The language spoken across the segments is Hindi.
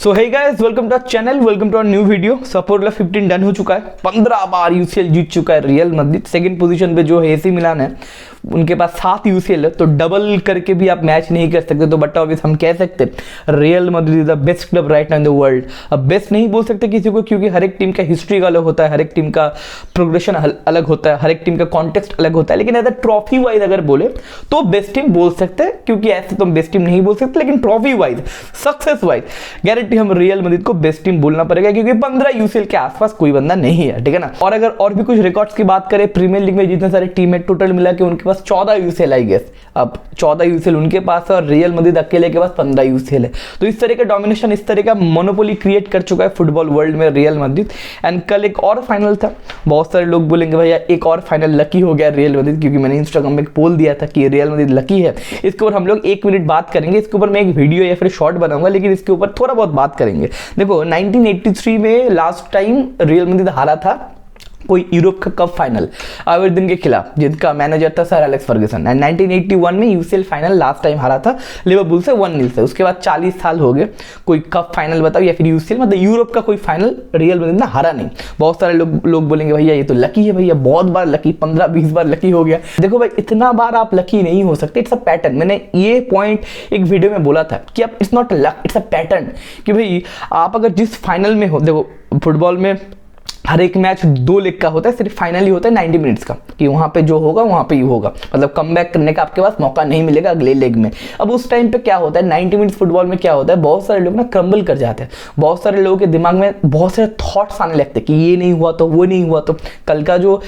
So hey guys, welcome to our channel, welcome to our new video. Support 15 done हो चुका है, 15 बार यूसीएल जीत चुका है रियल मैड्रिड। सेकंड पोजीशन पे जो है एसी मिलान है, उनके पास 7 यूसीएल है, तो डबल करके भी आप मैच नहीं कर सकते। तो बट ऑब्वियस हम कह सकते real Madrid is the best club right now in the world. अब बेस्ट नहीं बोल सकते किसी को, क्योंकि हर एक टीम का हिस्ट्री अलग होता है, हर एक टीम का प्रोग्रेशन अलग होता है, हर एक टीम का कॉन्टेक्स्ट अलग होता है। लेकिन एज अ ट्रॉफी वाइज अगर बोले तो बेस्ट टीम बोल सकते हैं, क्योंकि ऐसे तो हम बेस्ट टीम नहीं बोल सकते, लेकिन trophy wise, success wise guarantee हम रियल मैड्रिड को बेस्ट टीम बोलना पड़ेगा, क्योंकि 15 यूसीएल के आसपास कोई बंदा नहीं है, ठीक है ना। और अगर और भी कुछ रिकॉर्ड्स की बात करें, प्रीमियर लीग में जितने सारे टीम है टोटल मिला के उनके पास 14 यूसीएल आई गेस। अब 14 यूसीएल उनके पास है और रियल मैड्रिड अकेले के पास 15 यूसीएल है। तो इस तरह का डोमिनेशन, इस तरह का मोनोपोली क्रिएट कर चुका है फुटबॉल वर्ल्ड में रियल मैड्रिड। एंड कल एक और फाइनल था, बहुत सारे लोग बोलेंगे भैया एक और फाइनल लकी हो गया रियल मैड्रिड, क्योंकि मैंने इंस्टाग्राम में एक पोल दिया था कि रियल मैड्रिड लकी है। इसके ऊपर हम लोग 1 मिनट बात करेंगे, इसके ऊपर मैं एक वीडियो या फिर शॉर्ट बनाऊंगा, लेकिन इसके ऊपर थोड़ा बहुत बात करेंगे। देखो 1983 में लास्ट टाइम रियल मैड्रिड हारा था कोई यूरोप का कप फाइनल एवर्टन के खिलाफ, जिनका मैनेजर था सर एलेक्स फर्गसन। एंड 1981 में यूसीएल फाइनल लास्ट टाइम हारा था लिवरपूल से 1-0 से। उसके बाद 40 साल हो गए, कोई कप फाइनल बताओ या फिर यूसीएल मतलब यूरोप का कोई फाइनल रियल मैड्रिड ने हारा नहीं। बहुत सारे लोग बोलेंगे भैया ये तो लकी है, भैया बहुत बार लकी, 15-20 बार लकी हो गया। देखो भाई, इतना बार आप लकी नहीं हो सकते, इट्स अ पैटर्न। मैंने ये पॉइंट एक वीडियो में बोला था कि अब it's not luck, it's a pattern. कि भाई आप अगर जिस फाइनल में हो, देखो फुटबॉल में हर एक मैच 2 लेग का होता है, सिर्फ फाइनली होता है 90 मिनट्स का, कि वहाँ पे जो होगा वहाँ पे ही होगा, मतलब कमबैक करने का आपके पास मौका नहीं मिलेगा अगले लेग में। अब उस टाइम पे क्या होता है, 90 मिनट्स फुटबॉल में क्या होता है, बहुत सारे लोग ना क्रम्बल कर जाते हैं। बहुत सारे लोगों के दिमाग में बहुत सारे थॉट्स आने लगते हैं कि ये नहीं हुआ तो वो नहीं हुआ तो। कल का जो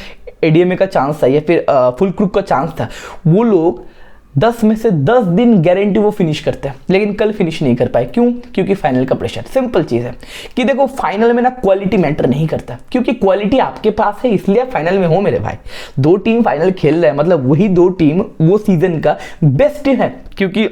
एडीएमए का चांस था या फिर फुल क्रूक का चांस था, वो लोग 10 में से 10 दिन गारंटी वो फिनिश करते हैं, लेकिन कल फिनिश नहीं कर पाए। क्यों? क्योंकि फाइनल का प्रेशर। सिंपल चीज है कि देखो फाइनल में ना क्वालिटी मैटर नहीं करता, क्योंकि क्वालिटी आपके पास है इसलिए आप फाइनल में हो मेरे भाई। 2 टीम फाइनल खेल रहे हैं, मतलब वही 2 टीम वो सीजन का बेस्ट टीम है, क्योंकि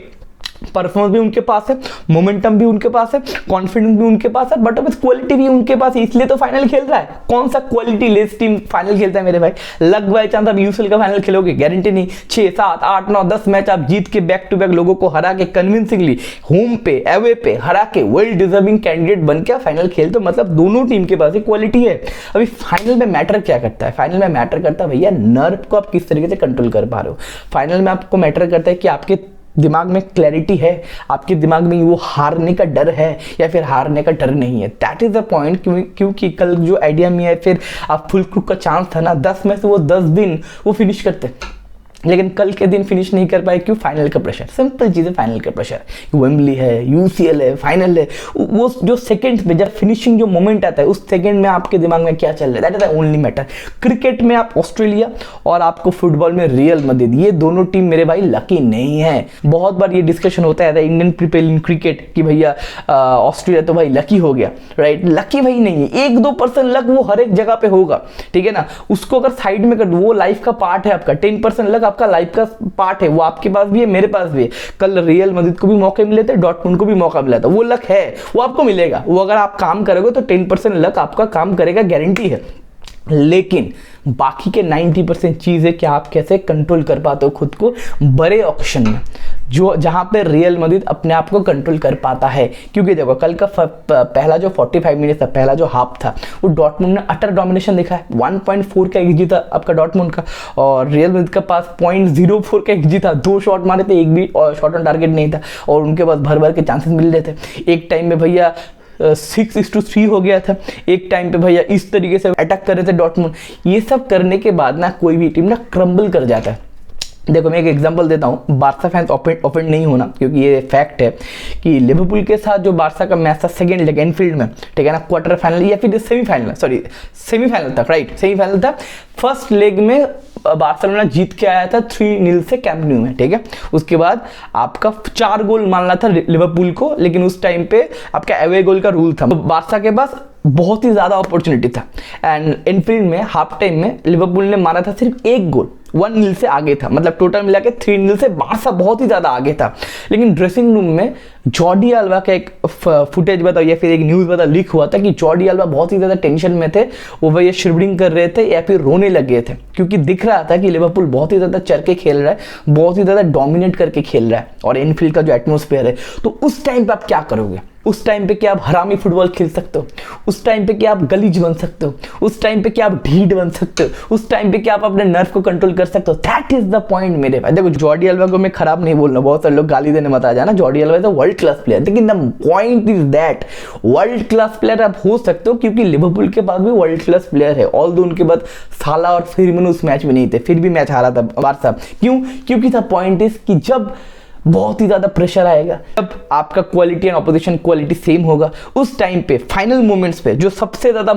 परफॉर्मेंस भी उनके पास है, मोमेंटम भी उनके पास है, कॉन्फिडेंस भी उनके पास है, बट अब क्वालिटी भी उनके पास है, इसलिए तो फाइनल खेल रहा है। कौन सा क्वालिटी लेस टीम फाइनल खेलता है मेरे भाई? लक बाय चांस आप यूसीएल का फाइनल खेलोगे, गारंटी नहीं। 6, 7, 8, 9, 10 मैच आप जीत के बैक टू बैक लोगों को हरा के कन्विंसिंगली होम पे अवे पे हरा के वेल डिजर्विंग कैंडिडेट बन के फाइनल खेलते, मतलब दोनों टीम के पास ही क्वालिटी है। अभी फाइनल में मैटर क्या करता है? फाइनल में मैटर करता है भैया नर्व को आप किस तरीके से कंट्रोल कर पा रहे हो। फाइनल में आपको मैटर करता है कि आपके दिमाग में क्लैरिटी है, आपके दिमाग में वो हारने का डर है या फिर हारने का डर नहीं है। That is the point. क्योंकि कल जो आइडिया में है, फिर आप फुल क्रूक का चांस था ना, 10 में से वो 10 दिन वो फिनिश करते, लेकिन कल के दिन फिनिश नहीं कर पाए। क्यों? फाइनल का प्रेशर। सिंपल चीज़ है, फाइनल का प्रेशर। वेम्बली है, यूसीएल है, फाइनल है, वो जो सेकंड में जब फिनिशिंग जो मोमेंट आता है, उस सेकंड में आपके दिमाग में क्या चल रहा है, that is the only matter. Cricket में आप ऑस्ट्रेलिया और आपको फुटबॉल में रियल मैड्रिड, ये दोनों टीम मेरे भाई लकी नहीं है। बहुत बार ये डिस्कशन होता है इंडियन पीपल इन क्रिकेट कि भैया ऑस्ट्रेलिया तो भाई लकी हो गया, राइट? लकी भाई नहीं है, 1-2% लक वो हर एक जगह पे होगा, ठीक है ना। उसको अगर साइड में कर दो, वो लाइफ का पार्ट है आपका। 10% लक आपका लाइफ का पार्ट है, वो आपके पास भी है, मेरे पास भी है। कल रियल मैड्रिड को भी मौके मिले थे, डॉर्टमुंड को भी मौका मिला था, वो लक है, वो आपको मिलेगा। वो अगर आप काम करोगे तो 10% लक आपका काम करेगा, गारंटी है। लेकिन बाकी के 90% चीज़ है कि आप कैसे कंट्रोल कर पाते हो खुद को बड़े ऑक्शन में, जो जहां पे रियल मैड्रिड अपने आप को कंट्रोल कर पाता है। क्योंकि देखो कल का पहला जो 45 मिनट था, पहला जो हाफ था, वो डॉर्टमुंड ने अटर डोमिनेशन दिखा है। 1.4 का एक्सजी था आपका डॉर्टमुंड का, और रियल मैड्रिड के पास 0.04 का एक्सजी था। 2 शॉट मारे थे, एक भी शॉट ऑन टारगेट नहीं था, और उनके पास भर भर के चांसेस मिल रहे थे। एक टाइम में भैया 6-3 हो गया था, एक टाइम पे भैया इस तरीके से अटैक कर रहे थे डॉर्टमुंड। ये सब करने के बाद ना कोई भी टीम ना क्रम्बल कर जाता है। देखो मैं एक एग्जांपल देता हूँ, बार्सा फैंस ऑफेंड नहीं होना, क्योंकि ये फैक्ट है कि लिवरपूल के साथ जो बार्सा का मैच था सेकंड लेग एनफील्ड में, ठीक है ना, क्वार्टर फाइनल या फिर सेमीफाइनल तक, राइट, सेमीफाइनल था। फर्स्ट लेग में बार्सिलोना जीत के आया था 3-0 से कैंप न्यू में, ठीक है। उसके बाद आपका 4 गोल मारना था लिवरपूल को, लेकिन उस टाइम पे आपका अवे गोल का रूल था। बार्सा के पास बहुत ही ज्यादा अपॉर्चुनिटी था, एंड एनफील्ड में हाफ टाइम में लिवरपूल ने मारा था सिर्फ 1 गोल, 1-0 से आगे था, मतलब टोटल मिला के 3-0 से बार्सा बहुत ही ज्यादा आगे था। लेकिन ड्रेसिंग रूम में जॉर्डी अल्बा का एक फुटेज बताओ या फिर एक न्यूज बताओ लीक हुआ था कि जॉर्डी अल्बा बहुत ही ज्यादा टेंशन में थे, वो भैया शिवरिंग कर रहे थे या फिर रोने लगे थे, क्योंकि दिख रहा था कि लिवरपूल बहुत ही ज्यादा चढ़ के खेल रहा है, बहुत ही ज्यादा डोमिनेट करके खेल रहा है, और एनफील्ड का जो एटमॉस्फेयर है। तो उस टाइम पे आप क्या करोगे? उस टाइम पे क्या आप हरामी फुटबॉल खेल सकते हो? उस टाइम पे क्या आप गलीज बन सकते हो? उस टाइम पे क्या आप ढीठ बन सकते हो? उस टाइम पे क्या आप अपने नर्व को कंट्रोल कर सकते हो? दैट इज द पॉइंट मेरे भाई। देखो जॉर्डी अल्बा को मैं खराब नहीं बोल रहा, बहुत सारे लोग गाली देने मत आ जाना, Jordi Alba is a world class player, लेकिन the point is that world class player आप हो सकते हो क्योंकि लिवरपूल के पास भी वर्ल्ड क्लास प्लेयर है। ऑल्दो उनके बाद साला और फर्मिनो उस मैच में नहीं थे, फिर भी मैच हारा था बारसा। क्यों? क्योंकि द पॉइंट इज कि जब बहुत ही ज्यादा प्रेशर आएगा, जब आपका quality and opposition quality same होगा, उस टाइम पे फाइनल मोमेंट्स पे जो सबसे ज्यादा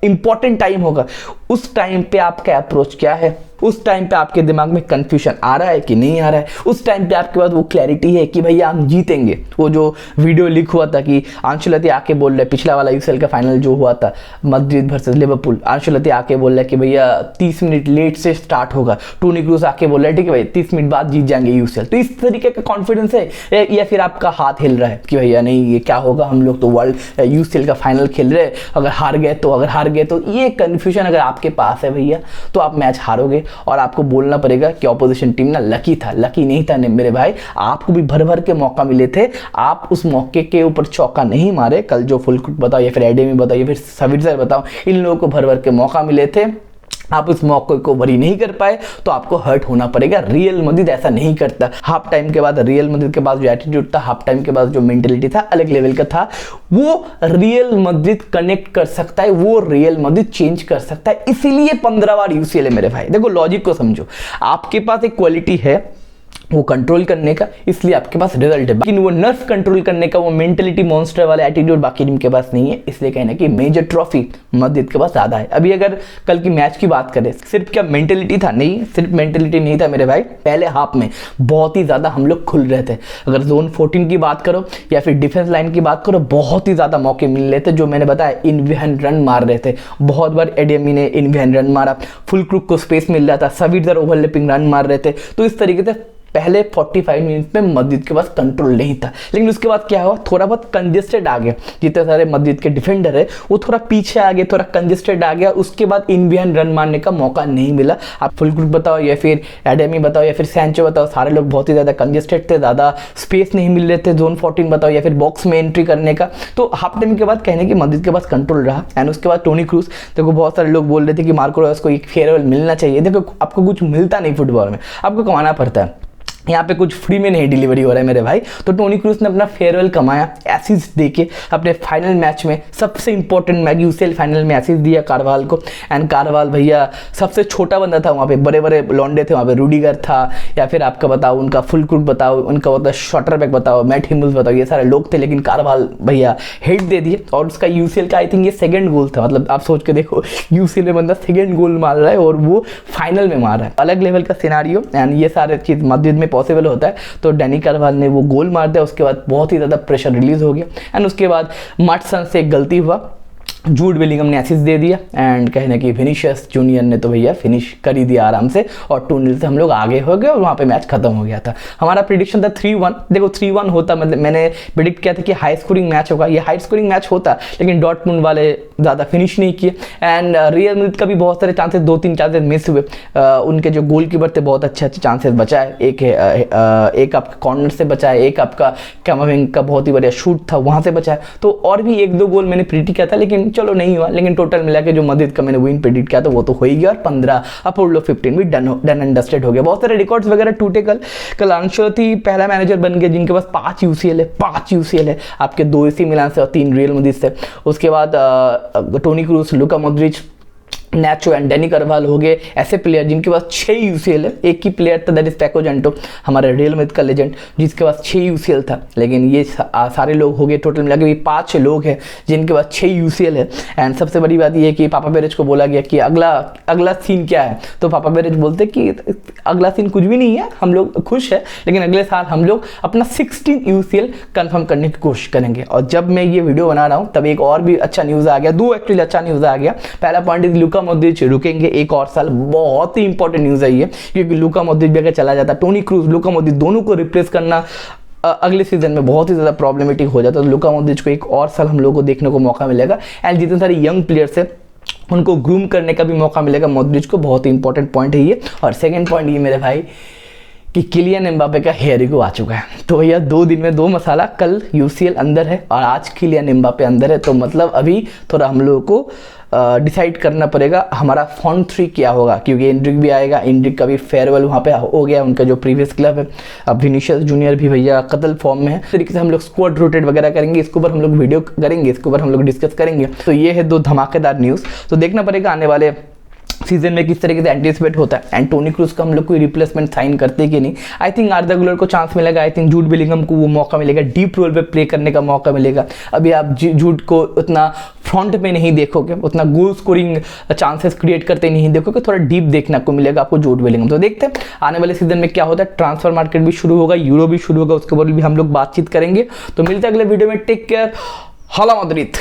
इंपॉर्टेंट टाइम होगा, उस टाइम पे आपका अप्रोच क्या है, उस टाइम पे आपके दिमाग में कंफ्यूजन आ रहा है कि नहीं आ रहा है, उस टाइम पे आपके पास वो क्लैरिटी है कि भैया हम जीतेंगे। वो जो वीडियो लीक हुआ था कि आंचेलोत्ती आके बोल रहे, पिछला वाला यूसीएल का फाइनल जो हुआ था मैड्रिड वर्सेस लिवरपूल, आंचेलोत्ती आके बोल रहा है कि भैया 30 मिनट लेट से स्टार्ट होगा, टोनी क्रूज आके बोल रहा है ठीक है भाई 30 मिनट बाद जीत जाएंगे यूसीएल। तो इस तरीके का कॉन्फिडेंस है या फिर आपका हाथ हिल रहा है कि भैया नहीं ये क्या होगा, हम लोग तो वर्ल्ड यूसीएल का फाइनल खेल रहे, अगर हार गए तो ये कंफ्यूजन अगर आपके पास है भैया तो आप मैच हारोगे और आपको बोलना पड़ेगा कि ऑपोजिशन टीम ना लकी था, लकी नहीं था मेरे भाई, आपको भी भर भर के मौका मिले थे, आप उस मौके के ऊपर चौका नहीं मारे। कल जो फुलक्रुक बताओ या फिर एडेमी बताओ या फिर सविट्जर बताओ, इन लोगों को भर भर के मौका मिले थे, आप उस मौके को वरी नहीं कर पाए तो आपको हर्ट होना पड़ेगा। रियल मैड्रिड ऐसा नहीं करता। हाफ टाइम के बाद रियल मैड्रिड के पास जो एटीट्यूड था, हाफ टाइम के बाद जो मेंटेलिटी था, अलग लेवल का था। वो रियल मैड्रिड कनेक्ट कर सकता है, वो रियल मैड्रिड चेंज कर सकता है। इसीलिए 15 बार यूसीएल है मेरे भाई। देखो लॉजिक को समझो, आपके पास एक क्वालिटी है वो कंट्रोल करने का, इसलिए आपके पास रिजल्ट है, लेकिन वो नर्व कंट्रोल करने का वो मेंटेलिटी मॉन्स्टर वाला एटीट्यूड बाकी टीम के पास नहीं है। इसलिए कहना कि मेजर ट्रॉफी मैड्रिड के पास ज्यादा है। अभी अगर कल की मैच की बात करें, सिर्फ क्या मेंटेलिटी था? नहीं, सिर्फ मेंटेलिटी नहीं था मेरे भाई। पहले हाफ में बहुत ही ज्यादा हम लोग खुल रहे थे। अगर जोन 14 की बात करो या फिर डिफेंस लाइन की बात करो, बहुत ही ज्यादा मौके मिल रहे थे। जो मैंने बताया इन बिहाइंड रन मार रहे थे, बहुत बार एडेमी ने इन बिहाइंड रन मारा, फुलक्रुक को स्पेस मिल रहा था, सविट्जर ओवरलैपिंग रन मार रहे थे। तो इस तरीके से पहले 45 मिनट में मैड्रिड के पास कंट्रोल नहीं था, लेकिन उसके बाद क्या हुआ, थोड़ा बहुत कंजेस्टेड आ गया। जितने सारे मैड्रिड के डिफेंडर है वो थोड़ा पीछे आ गए, थोड़ा कंजेस्टेड आ गया। उसके बाद इन बिहाइंड रन मारने का मौका नहीं मिला। आप फुलक्रुक बताओ या फिर एडेमी बताओ या फिर सैंचो बताओ, सारे लोग बहुत ही ज़्यादा कंजेस्टेड थे, ज़्यादा स्पेस नहीं मिल रहे थे जोन 14 बताओ या फिर बॉक्स में एंट्री करने का। तो हाफ टाइम के बाद कहने की मैड्रिड के पास कंट्रोल रहा। एंड उसके बाद टोनी क्रूज, देखो बहुत सारे लोग बोल रहे थे कि मार्को रोयस को एक फेयरवेल मिलना चाहिए। देखो आपको कुछ मिलता नहीं फुटबॉल में, आपको कमाना पड़ता है। यहाँ पे कुछ फ्री में नहीं डिलीवरी हो रहा है मेरे भाई। तो टोनी क्रूज ने अपना फेयरवेल कमाया एसिस्ट देके अपने फाइनल मैच में, सबसे इंपॉर्टेंट मैच यूसीएल फाइनल में एसिस्ट दिया कारवाल को। एंड कारवाल भैया सबसे छोटा बंदा था वहाँ पे, बड़े बड़े लॉन्डे थे वहाँ पे, रूडिगर था या फिर आपका बताओ उनका फुलक्रुक बताओ, उनका बताओ शॉर्टर बैक बताओ, मैट हिम्मल्स बताओ, ये सारे लोग थे, लेकिन कारवाल भैया हेड दे दिए। और उसका यूसीएल का आई थिंक ये सेकंड गोल था। मतलब आप सोच के देखो, यूसीएल में बंदा सेकंड गोल मार रहा है और वो फाइनल में मार रहा है। अलग लेवल का सिनारियो। एंड ये सारे चीज़ मैड्रिड में पॉसिबल होता है। तो डैनी कार्वाल ने वो गोल मार दिया, उसके बाद बहुत ही ज़्यादा प्रेशर रिलीज हो गया। एंड उसके बाद मार्टसन से एक गलती हुआ, जूड बेलिंगम ने असिस्ट दे दिया। एंड कहने की विनीशियस जूनियर ने तो भैया फिनिश कर ही दिया आराम से, और 2-0 से हम लोग आगे हो गए और वहाँ पे मैच खत्म हो गया था। हमारा प्रेडिक्शन था 3-1। देखो 3-1 होता, मतलब मैंने प्रेडिक्ट किया था कि हाई स्कोरिंग मैच होगा, ये हाई स्कोरिंग मैच होता, लेकिन डॉर्टमुंड वाले ज़्यादा फिनिश नहीं किए। एंड रियल मैड्रिड का भी बहुत सारे चांसेस, 2-3 चांसेस मिस हुए। उनके जो गोलकीपर थे बहुत अच्छे चांसेस बचाए, एक आपका कॉर्नर से बचाए, एक आपका कैमाविंग का बहुत ही बढ़िया शूट था वहाँ से बचाए। तो और भी 1-2 गोल मैंने प्रेडिक्ट किया था, लेकिन चलो नहीं हुआ। लेकिन टोटल मिला के जो मैड्रिड का मैंने विन प्रेडिक्ट किया था वो तो हो ही गया, और 15 अपोलो 15 भी डन एंड डस्टेड हो गया। बहुत सारे रिकॉर्ड्स वगैरह टूटे। कल अंशोती पहला मैनेजर बन गया जिनके पास 5 यूसीएल है, 5 यूसीएल है, आपके 2 एसी मिलान से और 3 रियल मैड्रिड से। उसके बाद Toni Kroos, Luka Modric, Nacho and Dani Carvajal हो गए ऐसे प्लेयर जिनके पास 6 यूसीएल है। एक ही प्लेयर था दैट इज पैको जेंटो, हमारे रियल मैड्रिड का लेजेंड, जिसके पास 6 यूसीएल था। लेकिन ये सारे लोग हो गए, टोटल मिला के भी 5 लोग हैं जिनके पास 6 यूसीएल है। एंड सबसे बड़ी बात ये है कि पापा पेरेज को बोला गया कि अगला सीन क्या है, तो पापा पेरेज बोलते कि अगला सीन कुछ भी नहीं है, हम लोग खुश है, लेकिन अगले साल हम लोग अपना 16 यूसीएल कंफर्म करने की कोशिश करेंगे। और जब मैं ये वीडियो बना रहा हूँ तब एक और भी अच्छा न्यूज़ आ गया, 2 एक्चुअली अच्छा न्यूज़ आ गया। पहला पॉइंट इज लुका मॉड्रिच रुकेंगे एक और साल, बहुत ही इंपॉर्टेंट न्यूज़ है ये, क्योंकि लुका मॉड्रिच भी अगर चला जाता, टोनी क्रूज, लुका मॉड्रिच दोनों को रिप्लेस करना अगले सीजन में बहुत ही ज़्यादा प्रॉब्लमेटिक हो जाता है। तो लुका मॉड्रिच को एक और साल हम लोगों को देखने को मौका मिलेगा। एंड जितने सारे यंग प्लेयर्स है उनको ग्रूम करने का भी मौका मिलेगा मॉड्रिच को, बहुत ही इंपॉर्टेंट पॉइंट है ये। और सेकेंड पॉइंट ये मेरे भाई कि किलियन एम्बापे का हेयरिको आ चुका है। तो भैया 2 दिन में 2 मसाला, कल यूसीएल अंदर है और आज किलियन एम्बापे अंदर है। तो मतलब अभी थोड़ा हम लोगों को डिसाइड करना पड़ेगा हमारा फ्रंट 3 क्या होगा, क्योंकि एंड्रिक भी आएगा। एंड्रिक का भी फेयरवेल वहाँ पे हो गया, उनका जो प्रीवियस क्लब है। अब विनीशियस जूनियर भी भैया कतल फॉर्म में है। इस तरीके से हम लोग स्क्वाड रोटेट वगैरह करेंगे, इसके ऊपर हम लोग वीडियो करेंगे, इसके ऊपर हम लोग डिस्कस करेंगे। तो ये है 2 धमाकेदार न्यूज़। तो देखना पड़ेगा आने वाले सीजन में किस तरीके से एंटिसिपेट होता है। एंड टोनी क्रूज का हम लोग कोई रिप्लेसमेंट साइन करते कि नहीं। आई थिंक आर्दा गुलर को चांस मिलेगा, आई थिंक जूड बेलिंगम को वो मौका मिलेगा, डीप रोल पे प्ले करने का मौका मिलेगा। अभी आप जूड को उतना फ्रंट में नहीं देखोगे, उतना गोल स्कोरिंग चांसेस क्रिएट करते नहीं देखोगे, थोड़ा डीप देखने को मिलेगा आपको जूड बेलिंगम। तो देखते हैं आने वाले सीजन में क्या होता है। ट्रांसफर मार्केट भी शुरू होगा, यूरो भी शुरू होगा, उसके ऊपर भी हम लोग बातचीत करेंगे। तो मिलते हैं अगले वीडियो में। टेक केयर, हाला माद्रिद।